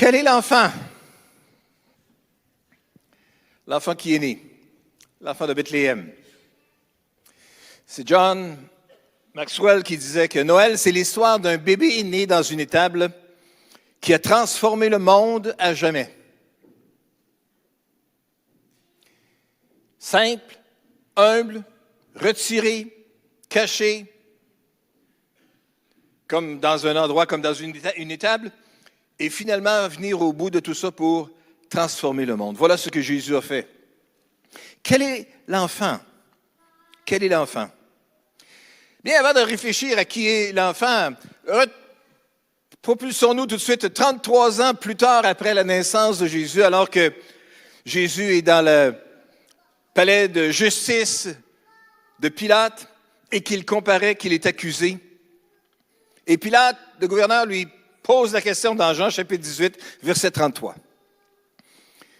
Quel est l'enfant? L'enfant qui est né, l'enfant de Bethléem. C'est John Maxwell qui disait que Noël, c'est l'histoire d'un bébé né dans une étable qui a transformé le monde à jamais. Simple, humble, retiré, caché, comme dans un endroit, comme dans une étable, et finalement venir au bout de tout ça pour transformer le monde. Voilà ce que Jésus a fait. Quel est l'enfant? Quel est l'enfant? Bien, avant de réfléchir à qui est l'enfant, propulsons-nous tout de suite 33 ans plus tard après la naissance de Jésus, alors que Jésus est dans le palais de justice de Pilate et qu'il comparaît, qu'il est accusé. Et Pilate, le gouverneur, lui pose la question dans Jean chapitre 18, verset 33.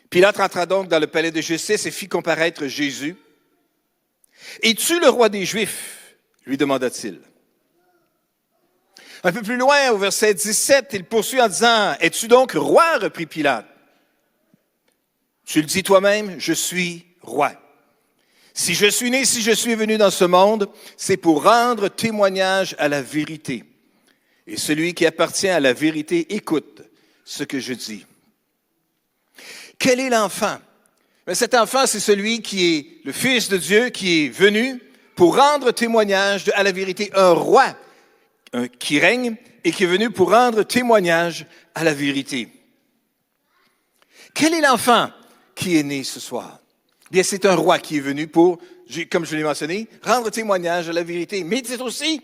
Pilate rentra donc dans le palais de justice et fit comparaître Jésus. « Es-tu le roi des Juifs? » lui demanda-t-il. Un peu plus loin, au verset 17, il poursuit en disant, « Es-tu donc roi? » reprit Pilate. « Tu le dis toi-même, je suis roi. Si je suis né, si je suis venu dans ce monde, c'est pour rendre témoignage à la vérité. Et celui qui appartient à la vérité écoute ce que je dis. » Quel est l'enfant? Mais cet enfant, c'est celui qui est le Fils de Dieu, qui est venu pour rendre témoignage à la vérité. Un roi qui règne et qui est venu pour rendre témoignage à la vérité. Quel est l'enfant qui est né ce soir? Bien, c'est un roi qui est venu pour, comme je l'ai mentionné, rendre témoignage à la vérité. Mais c'est aussi,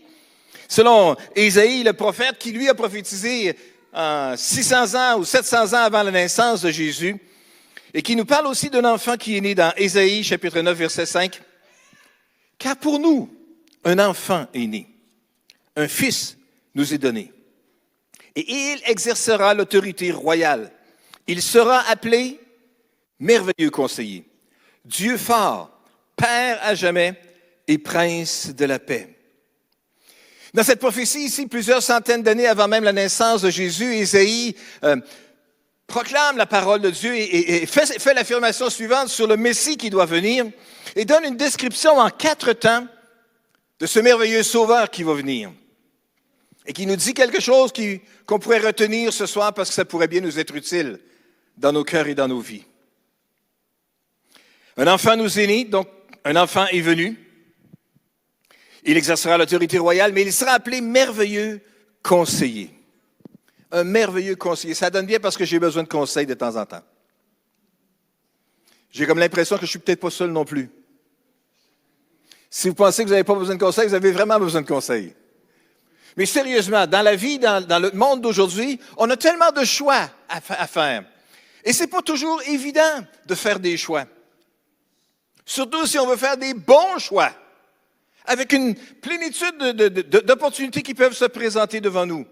selon Ésaïe, le prophète, qui lui a prophétisé 600 ans ou 700 ans avant la naissance de Jésus, et qui nous parle aussi d'un enfant qui est né dans Ésaïe, chapitre 9, verset 5. « Car pour nous, un enfant est né, un fils nous est donné, et il exercera l'autorité royale. Il sera appelé merveilleux conseiller, Dieu fort, Père à jamais et Prince de la paix. » Dans cette prophétie ici, plusieurs centaines d'années avant même la naissance de Jésus, Ésaïe proclame la parole de Dieu et fait l'affirmation suivante sur le Messie qui doit venir et donne une description en 4 temps de ce merveilleux Sauveur qui va venir et qui nous dit quelque chose qu'on pourrait retenir ce soir parce que ça pourrait bien nous être utile dans nos cœurs et dans nos vies. Un enfant nous est né, donc un enfant est venu. Il exercera l'autorité royale, mais il sera appelé merveilleux conseiller. Un merveilleux conseiller. Ça donne bien parce que j'ai besoin de conseils de temps en temps. J'ai comme l'impression que je ne suis peut-être pas seul non plus. Si vous pensez que vous n'avez pas besoin de conseils, vous avez vraiment besoin de conseils. Mais sérieusement, dans la vie, dans le monde d'aujourd'hui, on a tellement de choix à faire. Et ce n'est pas toujours évident de faire des choix. Surtout si on veut faire des bons choix, avec une plénitude d'opportunités qui peuvent se présenter devant nous.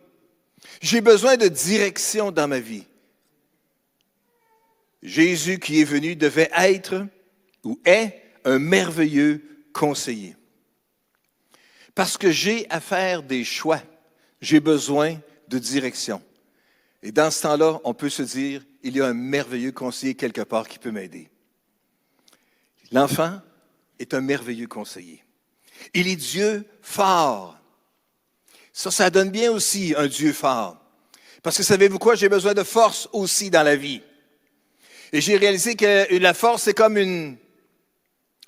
J'ai besoin de direction dans ma vie. Jésus qui est venu devait être ou est un merveilleux conseiller. Parce que j'ai à faire des choix, j'ai besoin de direction. Et dans ce temps-là, on peut se dire, il y a un merveilleux conseiller quelque part qui peut m'aider. L'enfant est un merveilleux conseiller. Il est Dieu fort. Ça donne bien aussi un Dieu fort. Parce que savez-vous quoi? J'ai besoin de force aussi dans la vie. Et j'ai réalisé que la force, c'est comme une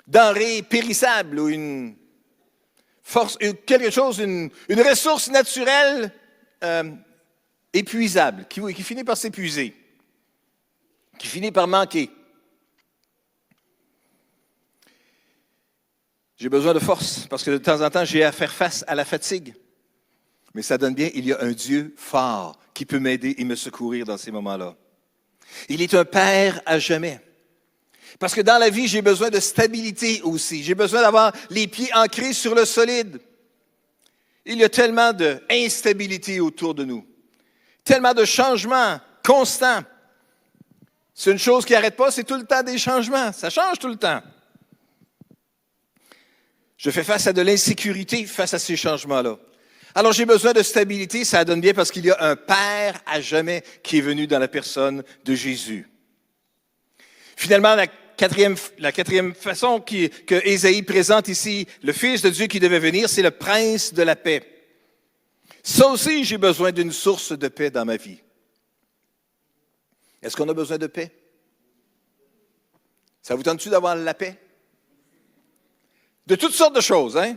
denrée périssable ou une force, quelque chose, une ressource naturelle épuisable, qui finit par s'épuiser, qui finit par manquer. J'ai besoin de force parce que de temps en temps, j'ai à faire face à la fatigue. Mais ça donne bien, il y a un Dieu fort qui peut m'aider et me secourir dans ces moments-là. Il est un Père à jamais. Parce que dans la vie, j'ai besoin de stabilité aussi. J'ai besoin d'avoir les pieds ancrés sur le solide. Il y a tellement d'instabilité autour de nous. Tellement de changements constants. C'est une chose qui n'arrête pas, c'est tout le temps des changements. Ça change tout le temps. Je fais face à de l'insécurité face à ces changements-là. Alors j'ai besoin de stabilité, ça donne bien parce qu'il y a un Père à jamais qui est venu dans la personne de Jésus. Finalement, la quatrième façon que Ésaïe présente ici, le Fils de Dieu qui devait venir, c'est le Prince de la paix. Ça aussi, j'ai besoin d'une source de paix dans ma vie. Est-ce qu'on a besoin de paix? Ça vous tente-tu d'avoir la paix? De toutes sortes de choses, hein?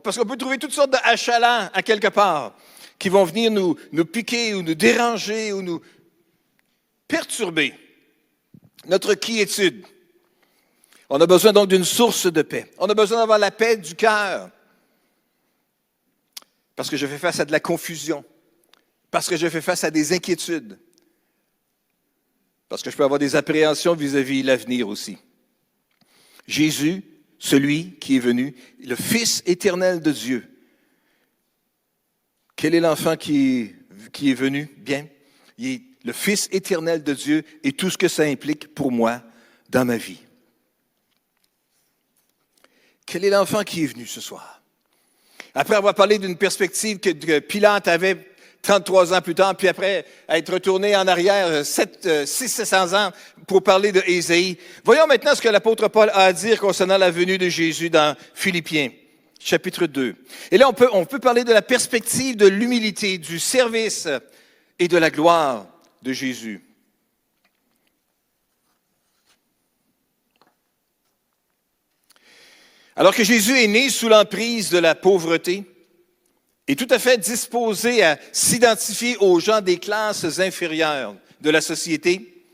Parce qu'on peut trouver toutes sortes d'achalants à quelque part qui vont venir nous piquer ou nous déranger ou nous perturber notre quiétude. On a besoin donc d'une source de paix. On a besoin d'avoir la paix du cœur. Parce que je fais face à de la confusion. Parce que je fais face à des inquiétudes. Parce que je peux avoir des appréhensions vis-à-vis de l'avenir aussi. Jésus, celui qui est venu, le Fils éternel de Dieu. Quel est l'enfant qui est venu? Bien, il est le Fils éternel de Dieu et tout ce que ça implique pour moi dans ma vie. Quel est l'enfant qui est venu ce soir? Après avoir parlé d'une perspective que Pilate avait 33 ans plus tard, puis après être retourné en arrière 700 ans pour parler de Ésaïe. Voyons maintenant ce que l'apôtre Paul a à dire concernant la venue de Jésus dans Philippiens, chapitre 2. Et là, on peut parler de la perspective de l'humilité, du service et de la gloire de Jésus. Alors que Jésus est né sous l'emprise de la pauvreté, est tout à fait disposé à s'identifier aux gens des classes inférieures de la société,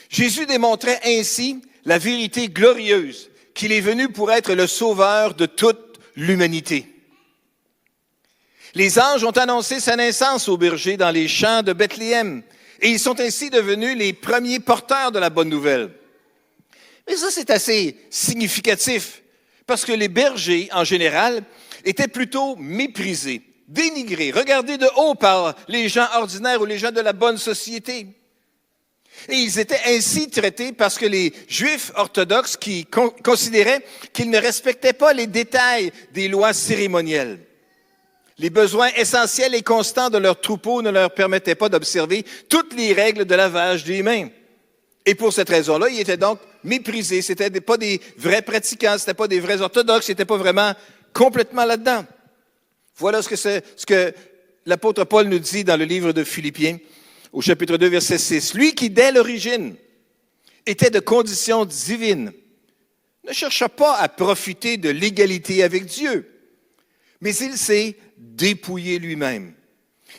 Jésus démontrait ainsi la vérité glorieuse qu'il est venu pour être le sauveur de toute l'humanité. Les anges ont annoncé sa naissance au berger dans les champs de Bethléem et ils sont ainsi devenus les premiers porteurs de la bonne nouvelle. Mais ça, c'est assez significatif parce que les bergers, en général, étaient plutôt méprisés, dénigrés, regardés de haut par les gens ordinaires ou les gens de la bonne société. Et ils étaient ainsi traités parce que les Juifs orthodoxes qui considéraient qu'ils ne respectaient pas les détails des lois cérémonielles. Les besoins essentiels et constants de leur troupeau ne leur permettaient pas d'observer toutes les règles de lavage des mains. Et pour cette raison-là, ils étaient donc méprisés. Ce n'étaient pas des vrais pratiquants, ce n'étaient pas des vrais orthodoxes, ils n'étaient pas vraiment complètement là-dedans. Voilà ce que l'apôtre Paul nous dit dans le livre de Philippiens, au chapitre 2, verset 6. Lui qui, dès l'origine, était de condition divine, ne chercha pas à profiter de l'égalité avec Dieu, mais il s'est dépouillé lui-même.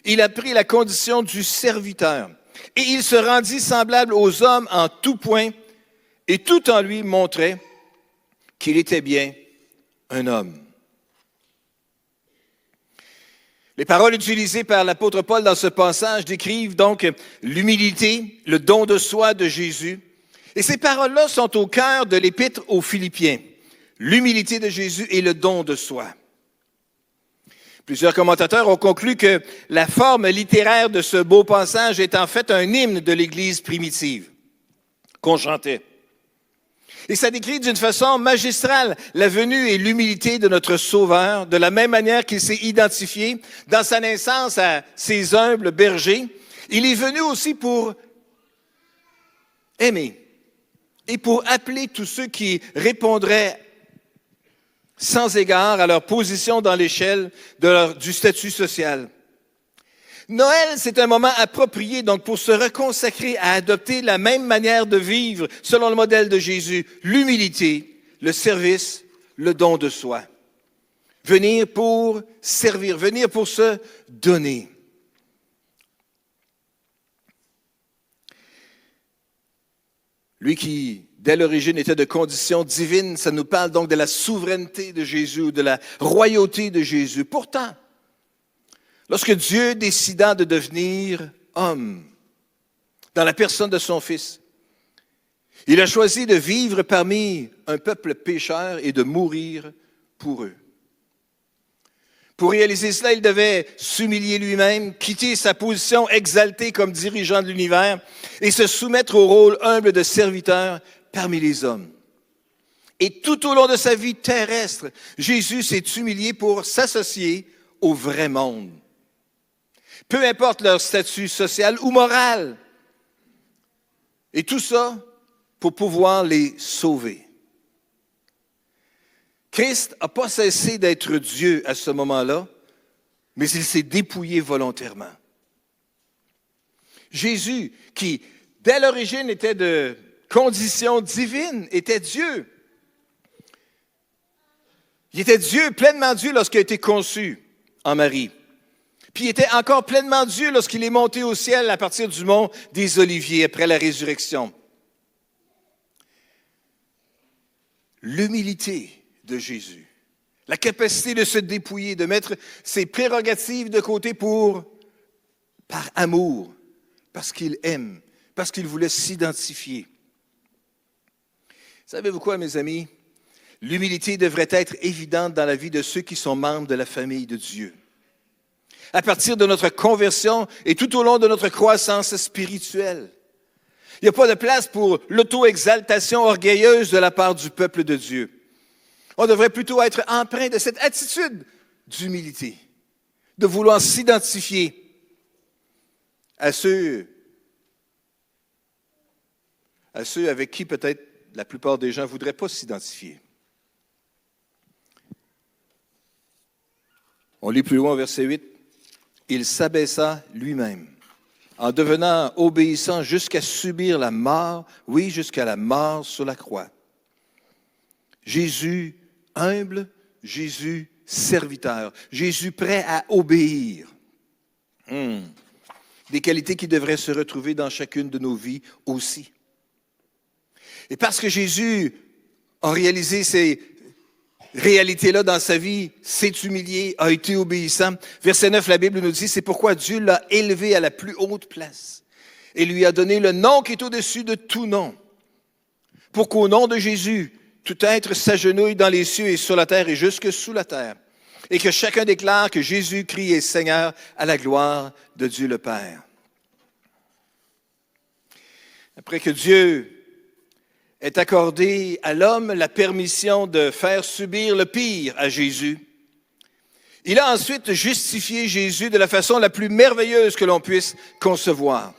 Il a pris la condition du serviteur et il se rendit semblable aux hommes en tout point et tout en lui montrait qu'il était bien un homme. Les paroles utilisées par l'apôtre Paul dans ce passage décrivent donc l'humilité, le don de soi de Jésus. Et ces paroles-là sont au cœur de l'épître aux Philippiens. L'humilité de Jésus et le don de soi. Plusieurs commentateurs ont conclu que la forme littéraire de ce beau passage est en fait un hymne de l'Église primitive qu'on chantait. Et ça décrit d'une façon magistrale la venue et l'humilité de notre Sauveur, de la même manière qu'il s'est identifié dans sa naissance à ses humbles bergers. Il est venu aussi pour aimer et pour appeler tous ceux qui répondraient sans égard à leur position dans l'échelle du statut social. Noël, c'est un moment approprié donc pour se reconsacrer à adopter la même manière de vivre selon le modèle de Jésus, l'humilité, le service, le don de soi. Venir pour servir, venir pour se donner. Lui qui, dès l'origine, était de condition divine, ça nous parle donc de la souveraineté de Jésus, ou de la royauté de Jésus. Pourtant, lorsque Dieu décida de devenir homme, dans la personne de son Fils, il a choisi de vivre parmi un peuple pécheur et de mourir pour eux. Pour réaliser cela, il devait s'humilier lui-même, quitter sa position exaltée comme dirigeant de l'univers et se soumettre au rôle humble de serviteur parmi les hommes. Et tout au long de sa vie terrestre, Jésus s'est humilié pour s'associer au vrai monde. Peu importe leur statut social ou moral. Et tout ça pour pouvoir les sauver. Christ n'a pas cessé d'être Dieu à ce moment-là, mais il s'est dépouillé volontairement. Jésus, qui dès l'origine était de condition divine, était Dieu. Il était Dieu, pleinement Dieu lorsqu'il a été conçu en Marie. Puis il était encore pleinement Dieu lorsqu'il est monté au ciel à partir du mont des Oliviers après la résurrection. L'humilité de Jésus, la capacité de se dépouiller, de mettre ses prérogatives de côté par amour, parce qu'il aime, parce qu'il voulait s'identifier. Savez-vous quoi, mes amis? L'humilité devrait être évidente dans la vie de ceux qui sont membres de la famille de Dieu. À partir de notre conversion et tout au long de notre croissance spirituelle. Il n'y a pas de place pour l'auto-exaltation orgueilleuse de la part du peuple de Dieu. On devrait plutôt être empreint de cette attitude d'humilité, de vouloir s'identifier à ceux avec qui peut-être la plupart des gens ne voudraient pas s'identifier. On lit plus loin au verset 8. Il s'abaissa lui-même, en devenant obéissant jusqu'à subir la mort, oui, jusqu'à la mort sur la croix. Jésus humble, Jésus serviteur, Jésus prêt à obéir. Des qualités qui devraient se retrouver dans chacune de nos vies aussi. Et parce que Jésus a réalisé ces réalité-là dans sa vie, s'est humilié, a été obéissant. Verset 9, la Bible nous dit, c'est pourquoi Dieu l'a élevé à la plus haute place et lui a donné le nom qui est au-dessus de tout nom. Pour qu'au nom de Jésus, tout être s'agenouille dans les cieux et sur la terre et jusque sous la terre. Et que chacun déclare que Jésus-Christ est Seigneur à la gloire de Dieu le Père. Après que Dieu est accordé à l'homme la permission de faire subir le pire à Jésus. Il a ensuite justifié Jésus de la façon la plus merveilleuse que l'on puisse concevoir.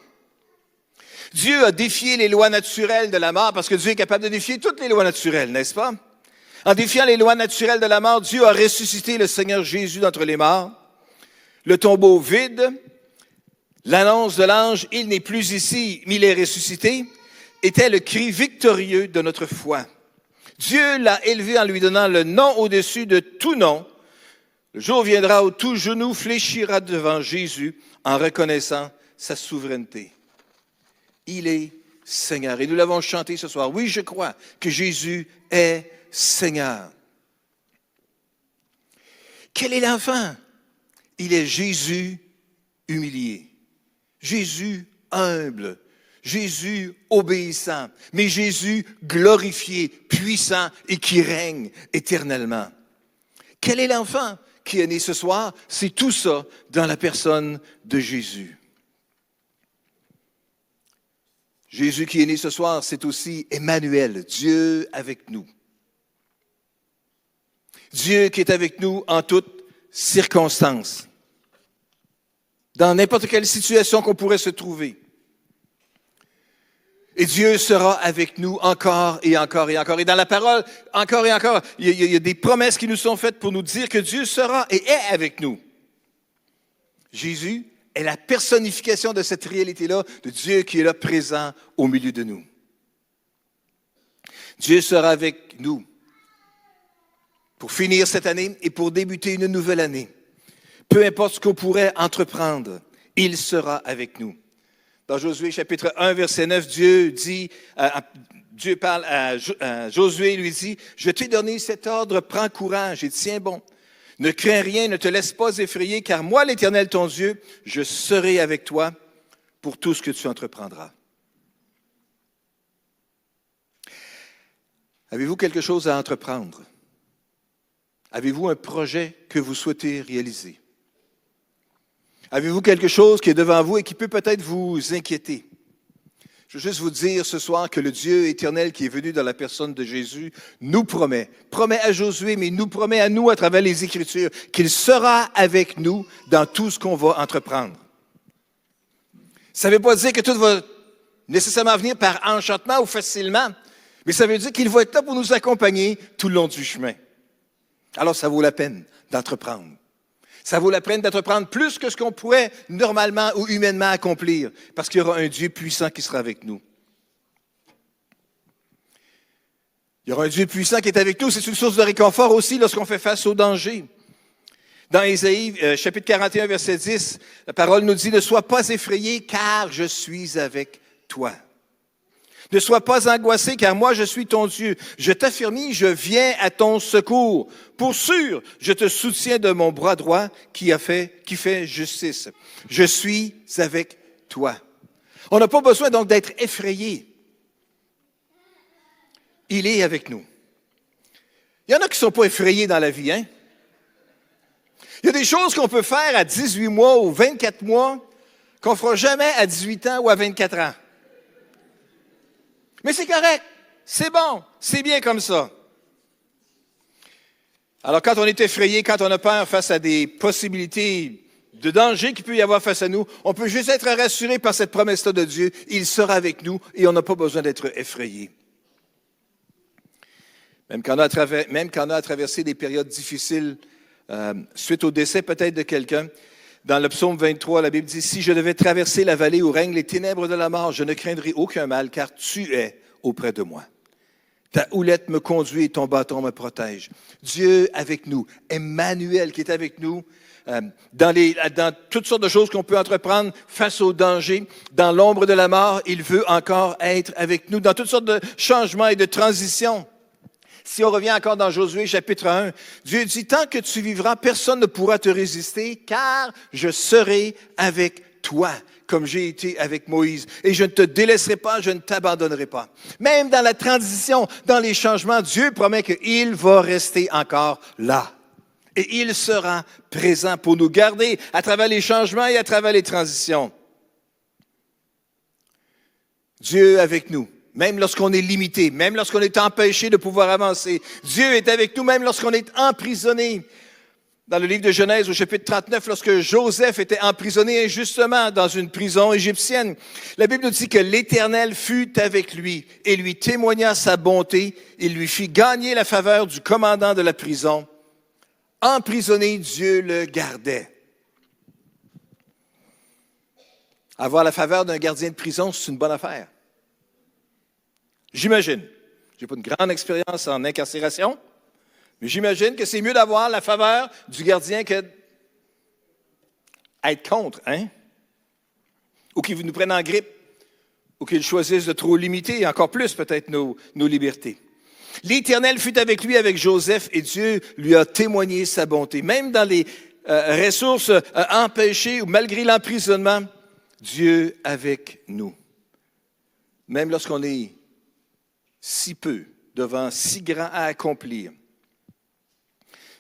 Dieu a défié les lois naturelles de la mort, parce que Dieu est capable de défier toutes les lois naturelles, n'est-ce pas? En défiant les lois naturelles de la mort, Dieu a ressuscité le Seigneur Jésus d'entre les morts. Le tombeau vide, l'annonce de l'ange, il n'est plus ici, mais il est ressuscité, était le cri victorieux de notre foi. Dieu l'a élevé en lui donnant le nom au-dessus de tout nom. Le jour viendra où tout genou fléchira devant Jésus en reconnaissant sa souveraineté. Il est Seigneur. Et nous l'avons chanté ce soir. Oui, je crois que Jésus est Seigneur. Quel est l'enfant? Il est Jésus humilié, Jésus humble, Jésus obéissant, mais Jésus glorifié, puissant et qui règne éternellement. Quel est l'enfant qui est né ce soir? C'est tout ça dans la personne de Jésus. Jésus qui est né ce soir, c'est aussi Emmanuel, Dieu avec nous. Dieu qui est avec nous en toutes circonstances, dans n'importe quelle situation qu'on pourrait se trouver. Et Dieu sera avec nous encore et encore et encore. Et dans la parole, encore et encore, il y a des promesses qui nous sont faites pour nous dire que Dieu sera et est avec nous. Jésus est la personnification de cette réalité-là, de Dieu qui est là présent au milieu de nous. Dieu sera avec nous pour finir cette année et pour débuter une nouvelle année. Peu importe ce qu'on pourrait entreprendre, il sera avec nous. Dans Josué chapitre 1, verset 9, Dieu parle à Josué et lui dit, « Je t'ai donné cet ordre, prends courage et tiens bon. Ne crains rien, ne te laisse pas effrayer, car moi, l'Éternel, ton Dieu, je serai avec toi pour tout ce que tu entreprendras. » Avez-vous quelque chose à entreprendre? Avez-vous un projet que vous souhaitez réaliser? Avez-vous quelque chose qui est devant vous et qui peut peut-être vous inquiéter? Je veux juste vous dire ce soir que le Dieu éternel qui est venu dans la personne de Jésus nous promet à Josué, mais nous promet à nous à travers les Écritures, qu'il sera avec nous dans tout ce qu'on va entreprendre. Ça ne veut pas dire que tout va nécessairement venir par enchantement ou facilement, mais ça veut dire qu'il va être là pour nous accompagner tout le long du chemin. Alors, ça vaut la peine d'entreprendre. Ça vaut la peine d'entreprendre plus que ce qu'on pourrait normalement ou humainement accomplir, parce qu'il y aura un Dieu puissant qui sera avec nous. Il y aura un Dieu puissant qui est avec nous. C'est une source de réconfort aussi lorsqu'on fait face au danger. Dans Ésaïe, chapitre 41, verset 10, la parole nous dit « Ne sois pas effrayé, car je suis avec toi. Ne sois pas angoissé, car moi je suis ton Dieu. Je t'affirme, je viens à ton secours. Pour sûr, je te soutiens de mon bras droit qui fait justice. Je suis avec toi. » On n'a pas besoin donc d'être effrayé. Il est avec nous. Il y en a qui ne sont pas effrayés dans la vie, hein? Il y a des choses qu'on peut faire à 18 mois ou 24 mois qu'on ne fera jamais à 18 ans ou à 24 ans. Mais c'est correct, c'est bon, c'est bien comme ça. Alors quand on est effrayé, quand on a peur face à des possibilités de danger qu'il peut y avoir face à nous, on peut juste être rassuré par cette promesse-là de Dieu. Il sera avec nous et on n'a pas besoin d'être effrayé. Même quand on a traversé des périodes difficiles, suite au décès peut-être de quelqu'un, dans le psaume 23, la Bible dit « Si je devais traverser la vallée où règnent les ténèbres de la mort, je ne craindrai aucun mal, car tu es auprès de moi. Ta houlette me conduit et ton bâton me protège. » Dieu avec nous, Emmanuel qui est avec nous, dans toutes sortes de choses qu'on peut entreprendre face au danger, dans l'ombre de la mort, il veut encore être avec nous, dans toutes sortes de changements et de transitions. Si on revient encore dans Josué, chapitre 1, Dieu dit, « Tant que tu vivras, personne ne pourra te résister, car je serai avec toi, comme j'ai été avec Moïse. Et je ne te délaisserai pas, je ne t'abandonnerai pas. » Même dans la transition, dans les changements, Dieu promet qu'il va rester encore là. Et il sera présent pour nous garder à travers les changements et à travers les transitions. Dieu avec nous. Même lorsqu'on est limité, même lorsqu'on est empêché de pouvoir avancer. Dieu est avec nous, même lorsqu'on est emprisonné. Dans le livre de Genèse, au chapitre 39, lorsque Joseph était emprisonné injustement dans une prison égyptienne, la Bible nous dit que l'Éternel fut avec lui et lui témoigna sa bonté. Il lui fit gagner la faveur du commandant de la prison. Emprisonné, Dieu le gardait. Avoir la faveur d'un gardien de prison, c'est une bonne affaire. J'imagine. Je n'ai pas une grande expérience en incarcération, mais j'imagine que c'est mieux d'avoir la faveur du gardien que d'être contre, hein? Ou qu'il nous prenne en grippe, ou qu'il choisisse de trop limiter, encore plus peut-être nos libertés. L'Éternel fut avec lui, avec Joseph, et Dieu lui a témoigné sa bonté. Même dans les ressources empêchées ou malgré l'emprisonnement, Dieu avec nous. Même lorsqu'on est si peu devant si grand à accomplir.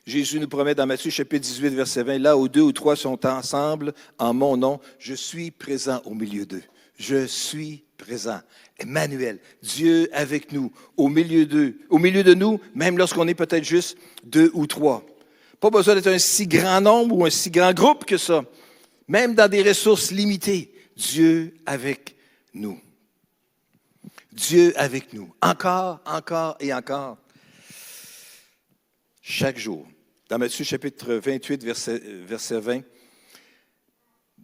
Jésus nous promet dans Matthieu chapitre 18, verset 20, « Là où 2 ou 3 sont ensemble en mon nom, je suis présent au milieu d'eux. » Je suis présent. Emmanuel, Dieu avec nous, au milieu de nous, même lorsqu'on est peut-être juste 2 ou 3. Pas besoin d'être un si grand nombre ou un si grand groupe que ça. Même dans des ressources limitées, Dieu avec nous. Dieu avec nous. Encore et encore. Chaque jour. Dans Matthieu chapitre 28, verset 20,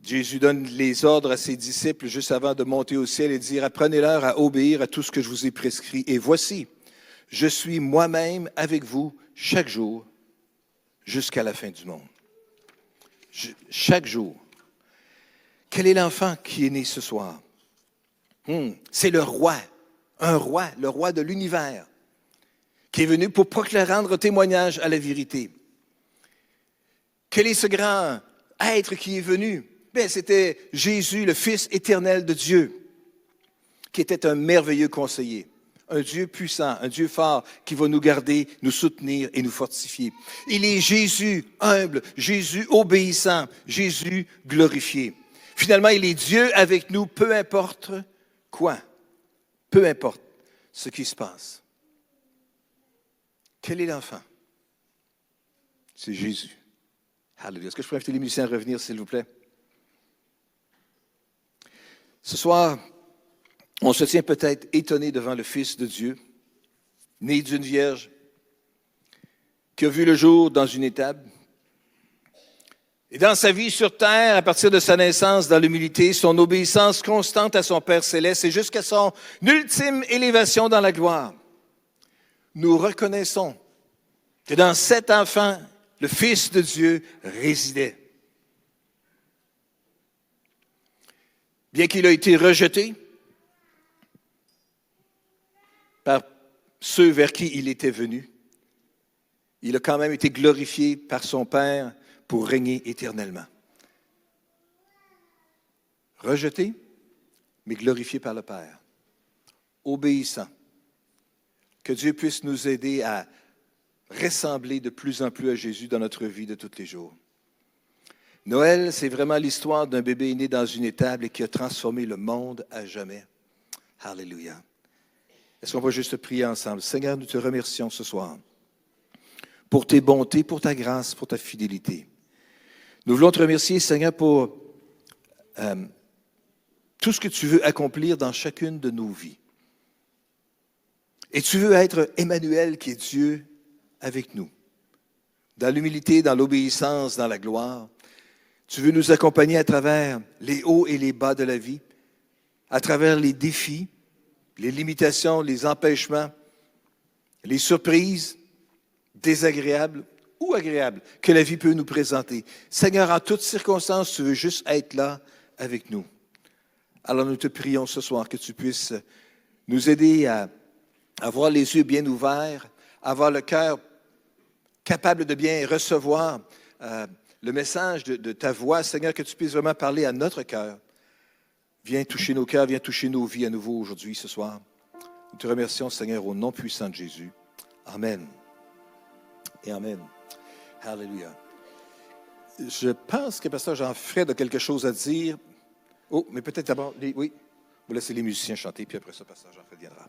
Jésus donne les ordres à ses disciples juste avant de monter au ciel et dire « Apprenez-leur à obéir à tout ce que je vous ai prescrit. Et voici, je suis moi-même avec vous chaque jour jusqu'à la fin du monde. » Chaque jour. Quel est l'enfant qui est né ce soir? C'est le roi. Un roi, le roi de l'univers, qui est venu pour rendre témoignage à la vérité. Quel est ce grand être qui est venu? Bien, c'était Jésus, le Fils éternel de Dieu, qui était un merveilleux conseiller, un Dieu puissant, un Dieu fort qui va nous garder, nous soutenir et nous fortifier. Il est Jésus humble, Jésus obéissant, Jésus glorifié. Finalement, il est Dieu avec nous, peu importe quoi. peu importe ce qui se passe. Quel est l'enfant? C'est Jésus. Alléluia. Est-ce que je peux inviter les musiciens à revenir, s'il vous plaît? Ce soir, on se tient peut-être étonné devant le Fils de Dieu, né d'une vierge, qui a vu le jour dans une étable. Et dans sa vie sur terre, à partir de sa naissance dans l'humilité, son obéissance constante à son Père céleste et jusqu'à son ultime élévation dans la gloire, nous reconnaissons que dans cet enfant, le Fils de Dieu résidait. Bien qu'il ait été rejeté par ceux vers qui il était venu, il a quand même été glorifié par son Père pour régner éternellement. Rejeté, mais glorifié par le Père. Obéissant. Que Dieu puisse nous aider à ressembler de plus en plus à Jésus dans notre vie de tous les jours. Noël, c'est vraiment l'histoire d'un bébé né dans une étable et qui a transformé le monde à jamais. Alléluia. Est-ce qu'on va juste prier ensemble? Seigneur, nous te remercions ce soir pour tes bontés, pour ta grâce, pour ta fidélité. Nous voulons te remercier, Seigneur, pour tout ce que tu veux accomplir dans chacune de nos vies. Et tu veux être Emmanuel, qui est Dieu avec nous. Dans l'humilité, dans l'obéissance, dans la gloire. Tu veux nous accompagner à travers les hauts et les bas de la vie, à travers les défis, les limitations, les empêchements, les surprises désagréables ou agréables que la vie peut nous présenter. Seigneur, en toutes circonstances, tu veux juste être là avec nous. Alors nous te prions ce soir que tu puisses nous aider à avoir les yeux bien ouverts, avoir le cœur capable de bien recevoir le message de ta voix. Seigneur, que tu puisses vraiment parler à notre cœur. Viens toucher nos cœurs, viens toucher nos vies à nouveau aujourd'hui, ce soir. Nous te remercions, Seigneur, au nom puissant de Jésus. Amen. Et amen. Alléluia. Je pense que Pasteur Jean-Fred a quelque chose à dire. Oh, mais peut-être d'abord, oui, vous laissez les musiciens chanter, puis après ça, Pasteur Jean-Fred viendra.